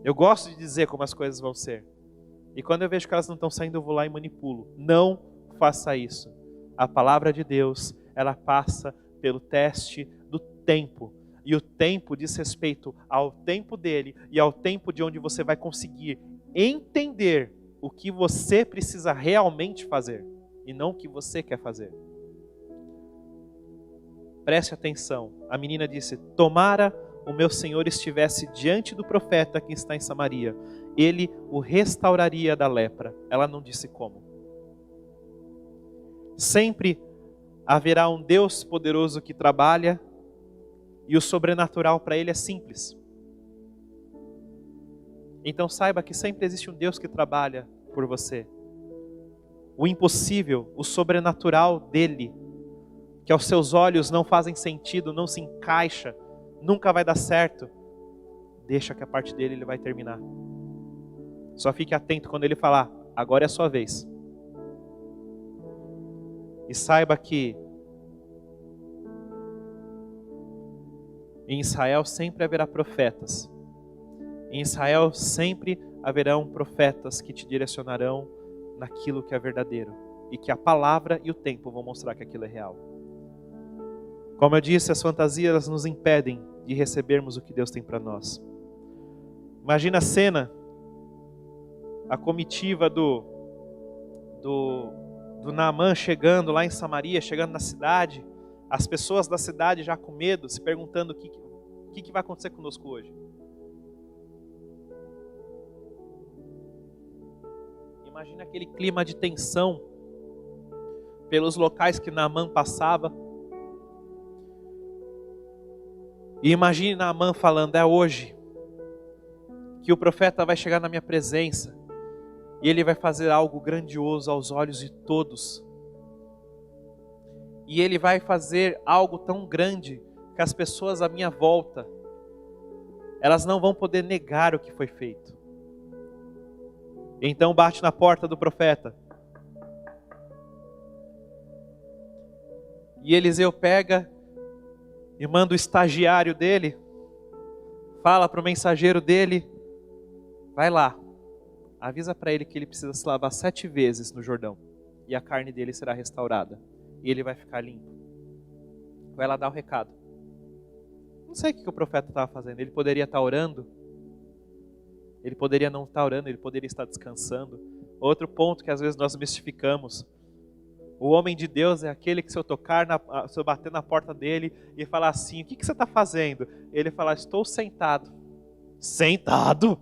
Eu gosto de dizer como as coisas vão ser. E quando eu vejo que elas não estão saindo, eu vou lá e manipulo. Não faça isso. A palavra de Deus, ela passa pelo teste do tempo. E o tempo diz respeito ao tempo dele e ao tempo de onde você vai conseguir entender o que você precisa realmente fazer e não o que você quer fazer. Preste atenção. A menina disse, tomara o meu Senhor estivesse diante do profeta que está em Samaria. Ele o restauraria da lepra. Ela não disse como. Sempre haverá um Deus poderoso que trabalha e o sobrenatural para ele é simples. Então saiba que sempre existe um Deus que trabalha por você. O impossível, o sobrenatural dele, que aos seus olhos não fazem sentido, não se encaixa, nunca vai dar certo, deixa que a parte dele ele vai terminar. Só fique atento quando ele falar, agora é a sua vez. E saiba que em Israel sempre haverá profetas. Em Israel sempre haverão profetas que te direcionarão naquilo que é verdadeiro. E que a palavra e o tempo vão mostrar que aquilo é real. Como eu disse, as fantasias nos impedem de recebermos o que Deus tem para nós. Imagina a cena, a comitiva do Naamã chegando lá em Samaria, chegando na cidade, as pessoas da cidade já com medo, se perguntando o que vai acontecer conosco hoje. Imagina aquele clima de tensão pelos locais que Naamã passava. E imagine Naamã falando: é hoje que o profeta vai chegar na minha presença e ele vai fazer algo grandioso aos olhos de todos. E ele vai fazer algo tão grande que as pessoas à minha volta, elas não vão poder negar o que foi feito. Então bate na porta do profeta. E Eliseu pega e manda o estagiário dele, fala para o mensageiro dele: vai lá, avisa para ele que ele precisa se lavar 7 vezes no Jordão, e a carne dele será restaurada, e ele vai ficar limpo. Vai lá dar o recado. Não sei o que o profeta estava fazendo. Ele poderia estar orando, ele poderia não estar orando, ele poderia estar descansando. Outro ponto que às vezes nós mistificamos: o homem de Deus é aquele que se eu bater na porta dele e falar assim: o que você está fazendo? Ele falar: estou sentado. Sentado?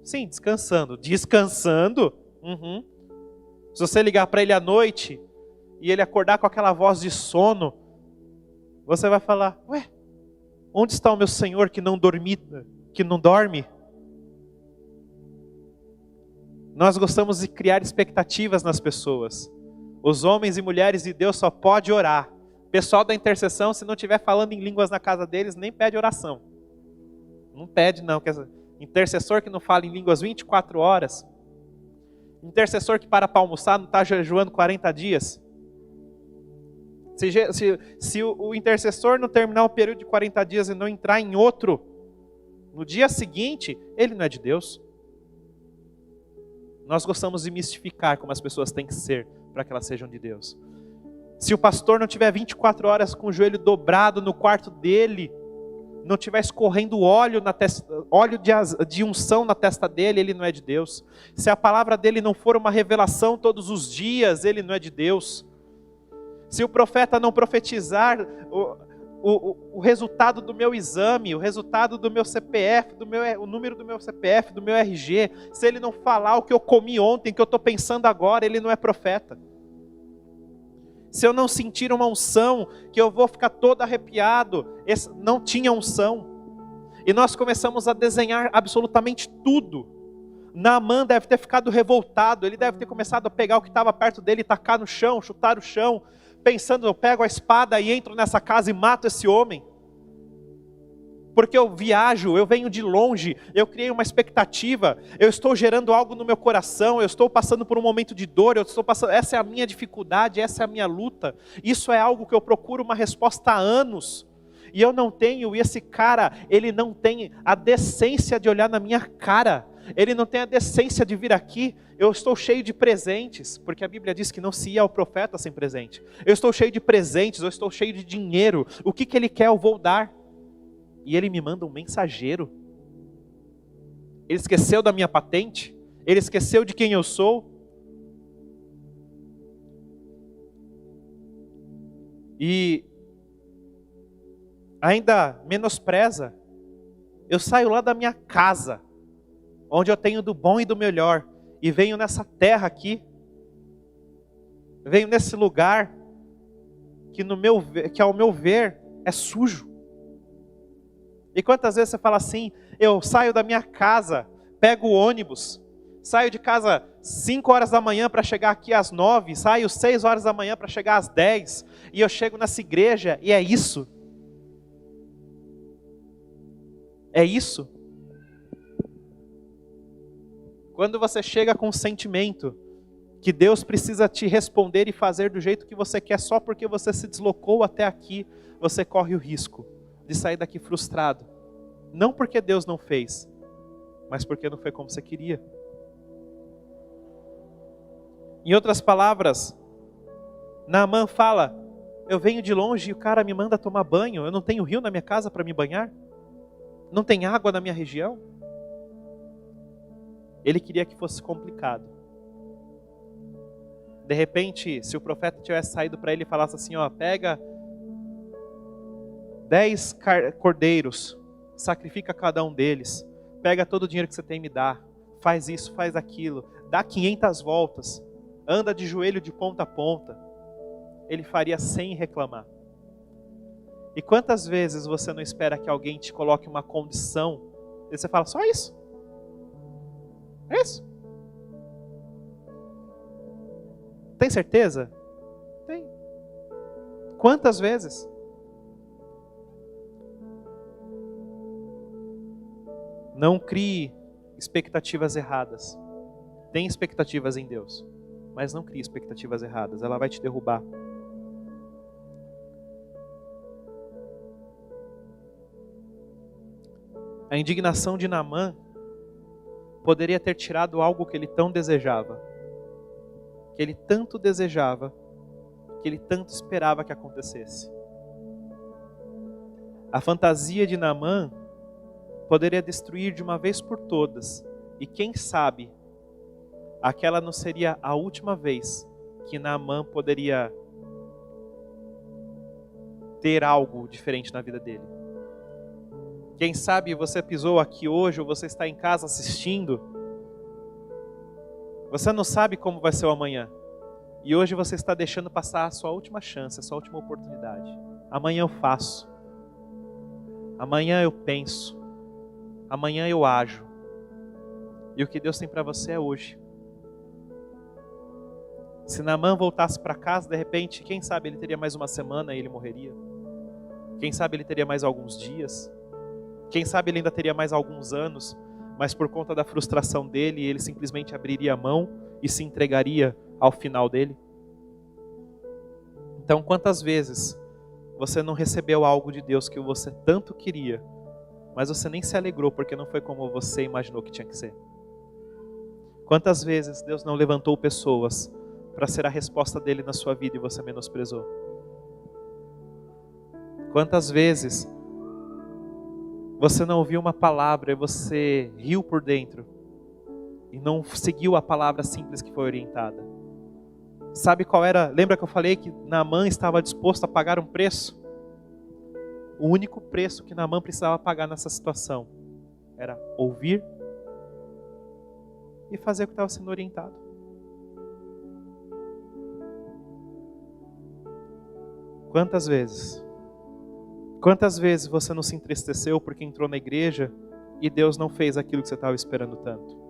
Sim, descansando. Descansando? Uhum. Se você ligar para ele à noite e ele acordar com aquela voz de sono, você vai falar: ué, onde está o meu Senhor que não dorme? Nós gostamos de criar expectativas nas pessoas. Os homens e mulheres de Deus só podem orar. Pessoal da intercessão, se não estiver falando em línguas na casa deles, nem pede oração. Não pede não. Intercessor que não fala em línguas 24 horas. Intercessor que para almoçar não está jejuando 40 dias. Se o intercessor não terminar o período de 40 dias e não entrar em outro, no dia seguinte, ele não é de Deus. Nós gostamos de mistificar como as pessoas têm que ser para que elas sejam de Deus. Se o pastor não tiver 24 horas com o joelho dobrado no quarto dele, não estiver escorrendo óleo de unção na testa dele, ele não é de Deus. Se a palavra dele não for uma revelação todos os dias, ele não é de Deus. Se o profeta não profetizar o resultado do meu exame, o resultado do meu CPF, o número do meu CPF, do meu RG, se ele não falar o que eu comi ontem, que eu estou pensando agora, ele não é profeta. Se eu não sentir uma unção, que eu vou ficar todo arrepiado, não tinha unção. E nós começamos a desenhar absolutamente tudo. Naamã deve ter ficado revoltado, ele deve ter começado a pegar o que estava perto dele e tacar no chão, chutar o chão, pensando: eu pego a espada e entro nessa casa e mato esse homem. Porque eu viajo, eu venho de longe, eu criei uma expectativa, eu estou gerando algo no meu coração, eu estou passando por um momento de dor, essa é a minha dificuldade, essa é a minha luta. Isso é algo que eu procuro uma resposta há anos. E eu não tenho, e esse cara, ele não tem a decência de olhar na minha cara. Ele não tem a decência de vir aqui. Eu estou cheio de presentes, porque a Bíblia diz que não se ia ao profeta sem presente. Eu estou cheio de presentes, eu estou cheio de dinheiro. O que ele quer eu vou dar. E ele me manda um mensageiro. Ele esqueceu da minha patente? Ele esqueceu de quem eu sou? E ainda menospreza. Eu saio lá da minha casa, onde eu tenho do bom e do melhor, e venho nessa terra aqui, venho nesse lugar que ao meu ver é sujo. E quantas vezes você fala assim: eu saio da minha casa, pego o ônibus, saio de casa 5 horas da manhã para chegar aqui às 9, saio 6 horas da manhã para chegar às 10, e eu chego nessa igreja e é isso? É isso? Quando você chega com o sentimento que Deus precisa te responder e fazer do jeito que você quer só porque você se deslocou até aqui, você corre o risco de sair daqui frustrado. Não porque Deus não fez, mas porque não foi como você queria. Em outras palavras, Naamã fala: eu venho de longe e o cara me manda tomar banho, eu não tenho rio na minha casa para me banhar? Não tem água na minha região? Ele queria que fosse complicado. De repente, se o profeta tivesse saído para ele e falasse assim: ó, pega 10 cordeiros, sacrifica cada um deles, pega todo o dinheiro que você tem e me dá, faz isso, faz aquilo, dá 500 voltas, anda de joelho de ponta a ponta, ele faria sem reclamar. E quantas vezes você não espera que alguém te coloque uma condição e você fala, só isso? É isso? Tem certeza? Tem. Quantas vezes? Não crie expectativas erradas. Tem expectativas em Deus, mas não crie expectativas erradas. Ela vai te derrubar. A indignação de Naamã poderia ter tirado algo que ele tão desejava, que ele tanto desejava, que ele tanto esperava que acontecesse. A fantasia de Naamã poderia destruir de uma vez por todas, e quem sabe, aquela não seria a última vez que Naamã poderia ter algo diferente na vida dele. Quem sabe você pisou aqui hoje, ou você está em casa assistindo, você não sabe como vai ser o amanhã, e hoje você está deixando passar a sua última chance, a sua última oportunidade. Amanhã eu faço, amanhã eu penso, amanhã eu ajo, e o que Deus tem para você é hoje. Se Naamã voltasse para casa, de repente, quem sabe ele teria mais uma semana e ele morreria. Quem sabe ele teria mais alguns dias. Quem sabe ele ainda teria mais alguns anos, mas por conta da frustração dele, ele simplesmente abriria a mão e se entregaria ao final dele. Então, quantas vezes você não recebeu algo de Deus que você tanto queria, mas você nem se alegrou porque não foi como você imaginou que tinha que ser? Quantas vezes Deus não levantou pessoas para ser a resposta dele na sua vida e você menosprezou? Quantas vezes você não ouviu uma palavra e você riu por dentro e não seguiu a palavra simples que foi orientada? Sabe qual era? Lembra que eu falei que Naamã estava disposto a pagar um preço? O único preço que Naamã precisava pagar nessa situação era ouvir e fazer o que estava sendo orientado. Quantas vezes você não se entristeceu porque entrou na igreja e Deus não fez aquilo que você estava esperando tanto?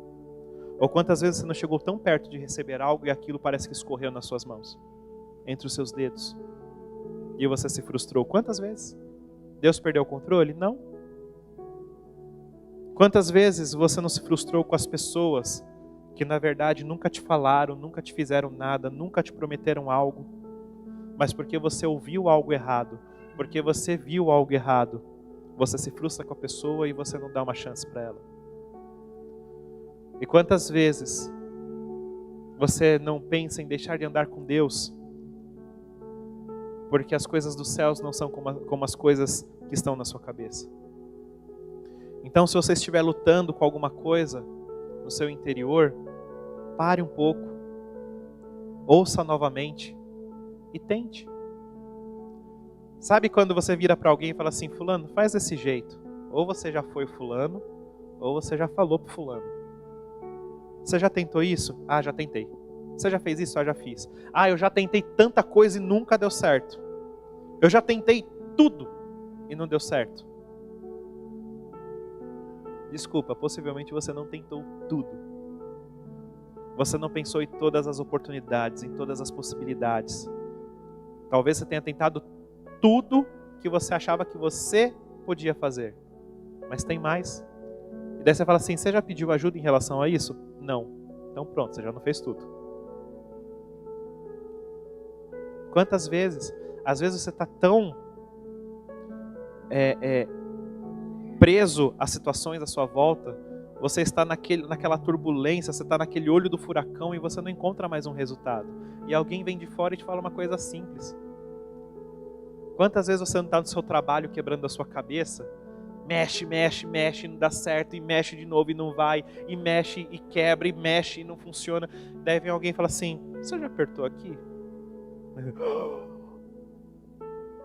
Ou quantas vezes você não chegou tão perto de receber algo e aquilo parece que escorreu nas suas mãos, entre os seus dedos, e você se frustrou? Quantas vezes? Deus perdeu o controle? Não. Quantas vezes você não se frustrou com as pessoas que na verdade nunca te falaram, nunca te fizeram nada, nunca te prometeram algo, mas porque você ouviu algo errado, porque você viu algo errado, você se frustra com a pessoa e você não dá uma chance para ela? E quantas vezes você não pensa em deixar de andar com Deus, porque as coisas dos céus não são como as coisas que estão na sua cabeça? Então, se você estiver lutando com alguma coisa no seu interior, pare um pouco, ouça novamente e tente. Sabe quando você vira para alguém e fala assim, fulano, faz desse jeito. Ou você já foi fulano, ou você já falou pro fulano. Você já tentou isso? Ah, já tentei. Você já fez isso? Ah, já fiz. Ah, eu já tentei tanta coisa e nunca deu certo. Eu já tentei tudo e não deu certo. Desculpa, possivelmente você não tentou tudo. Você não pensou em todas as oportunidades, em todas as possibilidades. Talvez você tenha tentado tudo que você achava que você podia fazer. Mas tem mais. E daí você fala assim, você já pediu ajuda em relação a isso? Não. Então pronto, você já não fez tudo. Quantas vezes? Às vezes você está tão preso às situações à sua volta, você está naquela turbulência, você está naquele olho do furacão e você não encontra mais um resultado. E alguém vem de fora e te fala uma coisa simples. Quantas vezes você não está no seu trabalho quebrando a sua cabeça? Mexe, não dá certo, e mexe de novo e não vai, e mexe e quebra, e mexe e não funciona. Daí vem alguém e fala assim, você já apertou aqui?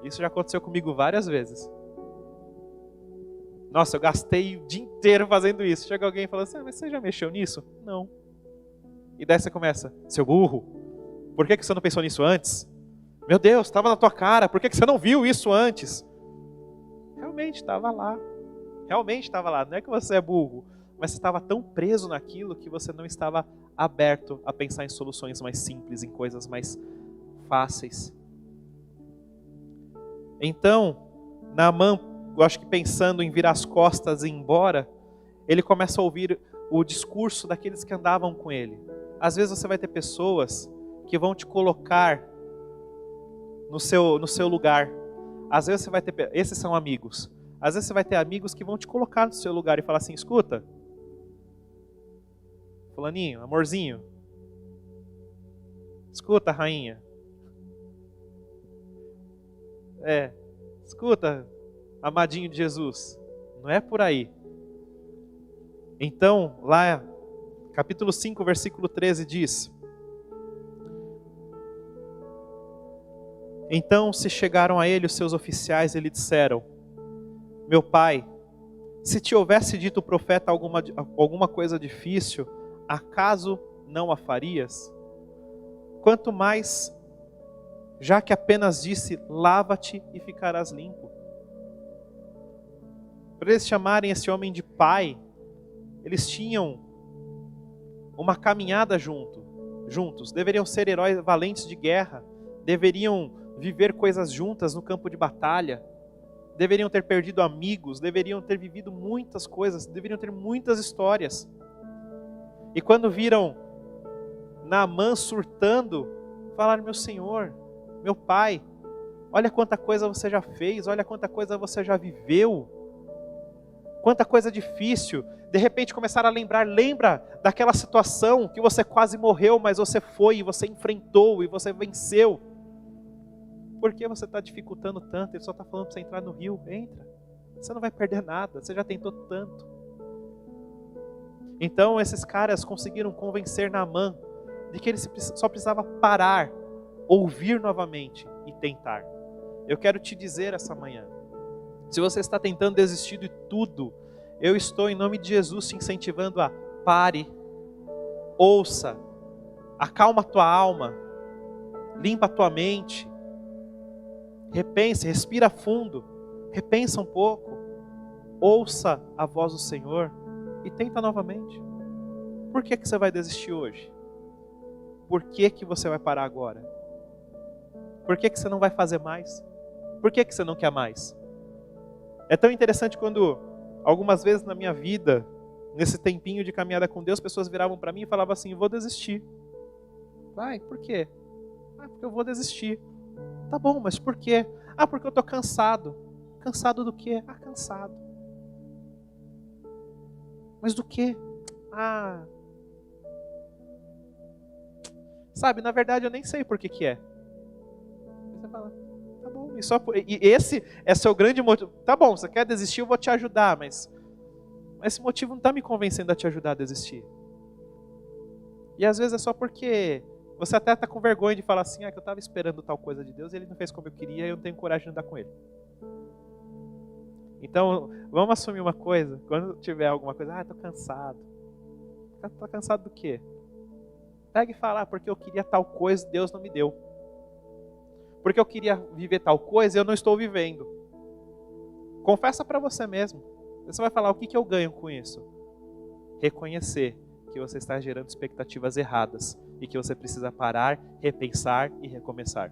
Isso já aconteceu comigo várias vezes. Nossa, eu gastei o dia inteiro fazendo isso. Chega alguém e fala assim, mas você já mexeu nisso? Não. E daí você começa, seu burro, por que você não pensou nisso antes? Meu Deus, estava na tua cara, por que você não viu isso antes? Realmente estava lá. Realmente estava lá. Não é que você é burro, mas você estava tão preso naquilo que você não estava aberto a pensar em soluções mais simples, em coisas mais fáceis. Então, Naamã, eu acho que pensando em virar as costas e ir embora, ele começa a ouvir o discurso daqueles que andavam com ele. Às vezes você vai ter pessoas que vão te colocar no seu lugar. Às vezes você vai ter, esses são amigos. Às vezes você vai ter amigos que vão te colocar no seu lugar e falar assim, escuta, fulaninho, amorzinho, escuta, rainha, escuta, amadinho de Jesus, não é por aí. Então, lá, capítulo 5, versículo 13 diz, então se chegaram a ele os seus oficiais e lhe disseram, meu pai, se te houvesse dito o profeta alguma coisa difícil, acaso não a farias? Quanto mais, já que apenas disse, lava-te e ficarás limpo. Para eles chamarem esse homem de pai, eles tinham uma caminhada juntos, deveriam ser heróis valentes de guerra, deveriam viver coisas juntas no campo de batalha, deveriam ter perdido amigos, deveriam ter vivido muitas coisas, deveriam ter muitas histórias. E quando viram Naamã surtando, falaram, meu senhor, meu pai, olha quanta coisa você já fez, olha quanta coisa você já viveu, quanta coisa difícil. De repente começaram a lembra daquela situação que você quase morreu, mas você foi e você enfrentou e você venceu. Por que você está dificultando tanto? Ele só está falando para você entrar no rio. Entra. Você não vai perder nada. Você já tentou tanto. Então esses caras conseguiram convencer Naamã de que ele só precisava parar, ouvir novamente e tentar. Eu quero te dizer essa manhã, se você está tentando desistir de tudo, eu estou em nome de Jesus te incentivando a pare, ouça, acalma a tua alma, limpa a tua mente, repense, respira fundo, repensa um pouco, ouça a voz do Senhor e tenta novamente. Por que você vai desistir hoje? Por que você vai parar agora? Por que você não vai fazer mais? Por que você não quer mais? É tão interessante quando, algumas vezes na minha vida, nesse tempinho de caminhada com Deus, pessoas viravam para mim e falavam assim, vou desistir. Vai, por quê? Porque eu vou desistir. Tá bom, mas por quê? Porque eu estou cansado. Cansado do quê? Cansado. Mas do quê? Sabe, na verdade eu nem sei por que é. Você fala, tá bom, e esse é seu grande motivo. Tá bom, você quer desistir, eu vou te ajudar, mas esse motivo não está me convencendo a te ajudar a desistir. E às vezes é só porque você até está com vergonha de falar assim, que eu estava esperando tal coisa de Deus e ele não fez como eu queria e eu não tenho coragem de andar com ele. Então, vamos assumir uma coisa, quando tiver alguma coisa, estou cansado. Está cansado do quê? Pega e fala, porque eu queria tal coisa, Deus não me deu. Porque eu queria viver tal coisa e eu não estou vivendo. Confessa para você mesmo. Você vai falar, o que eu ganho com isso? Reconhecer que você está gerando expectativas erradas e que você precisa parar, repensar e recomeçar.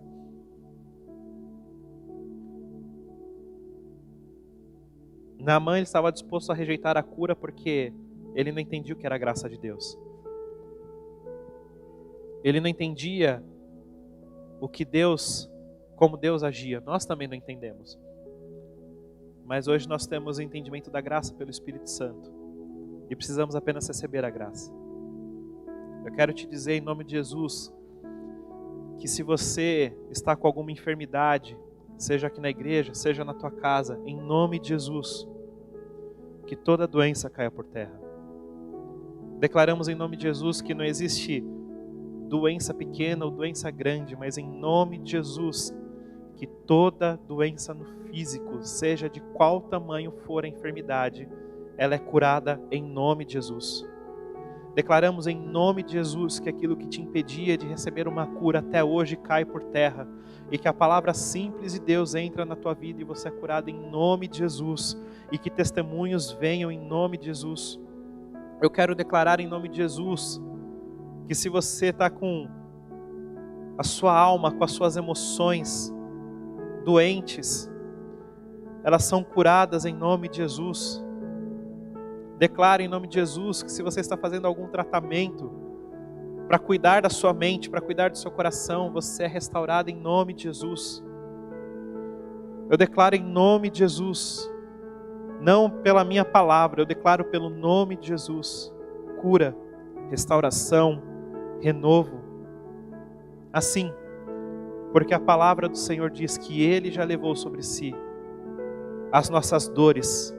Naamã estava disposto a rejeitar a cura porque ele não entendia o que era a graça de Deus. Ele não entendia como Deus agia. Nós também não entendemos. Mas hoje nós temos o entendimento da graça pelo Espírito Santo. E precisamos apenas receber a graça. Eu quero te dizer em nome de Jesus, que se você está com alguma enfermidade, seja aqui na igreja, seja na tua casa, em nome de Jesus, que toda doença caia por terra. Declaramos em nome de Jesus que não existe doença pequena ou doença grande, mas em nome de Jesus, que toda doença no físico, seja de qual tamanho for a enfermidade, ela é curada em nome de Jesus. Declaramos em nome de Jesus que aquilo que te impedia de receber uma cura até hoje cai por terra. E que a palavra simples de Deus entra na tua vida e você é curado em nome de Jesus. E que testemunhos venham em nome de Jesus. Eu quero declarar em nome de Jesus que se você está com a sua alma, com as suas emoções doentes, elas são curadas em nome de Jesus. Declaro em nome de Jesus que se você está fazendo algum tratamento para cuidar da sua mente, para cuidar do seu coração, você é restaurado em nome de Jesus. Eu declaro em nome de Jesus, não pela minha palavra, eu declaro pelo nome de Jesus, cura, restauração, renovo. Assim, porque a palavra do Senhor diz que Ele já levou sobre si as nossas dores,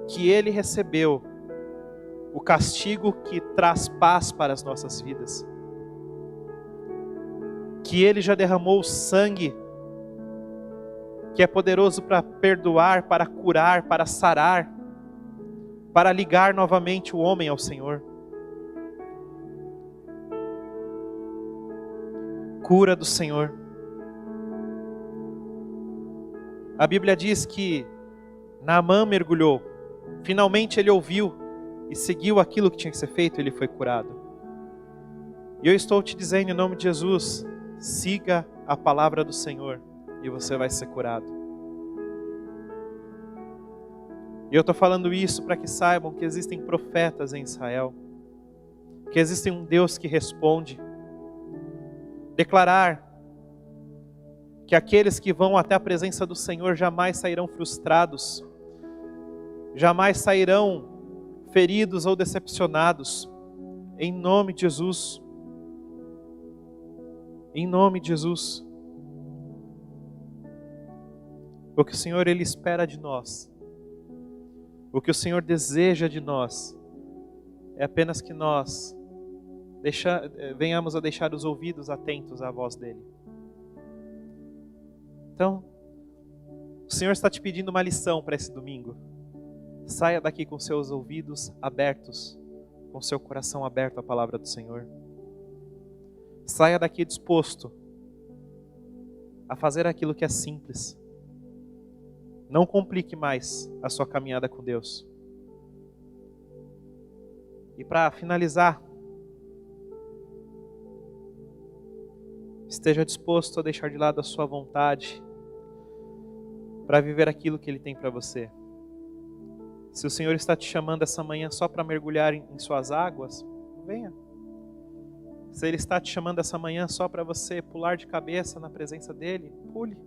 que Ele recebeu o castigo que traz paz para as nossas vidas, que Ele já derramou o sangue que é poderoso para perdoar, para curar, para sarar, para ligar novamente o homem ao Senhor. Cura do Senhor. A Bíblia diz que Naamã mergulhou, finalmente ele ouviu e seguiu aquilo que tinha que ser feito, ele foi curado. E eu estou te dizendo em nome de Jesus, siga a palavra do Senhor e você vai ser curado. E eu estou falando isso para que saibam que existem profetas em Israel, que existe um Deus que responde. Declarar que aqueles que vão até a presença do Senhor jamais sairão frustrados, jamais sairão feridos ou decepcionados, em nome de Jesus. Em nome de Jesus. O que o Senhor Ele espera de nós, o que o Senhor deseja de nós, é apenas que nós venhamos a deixar os ouvidos atentos à voz dEle. Então, o Senhor está te pedindo uma lição para esse domingo. Saia daqui com seus ouvidos abertos, com seu coração aberto à palavra do Senhor. Saia daqui disposto a fazer aquilo que é simples. Não complique mais a sua caminhada com Deus. E para finalizar, esteja disposto a deixar de lado a sua vontade para viver aquilo que Ele tem para você. Se o Senhor está te chamando essa manhã só para mergulhar em suas águas, venha. Se Ele está te chamando essa manhã só para você pular de cabeça na presença dEle, pule.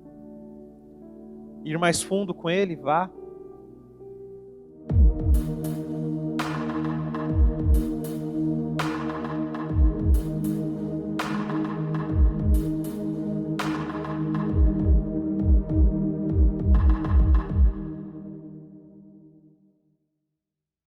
Ir mais fundo com Ele, vá.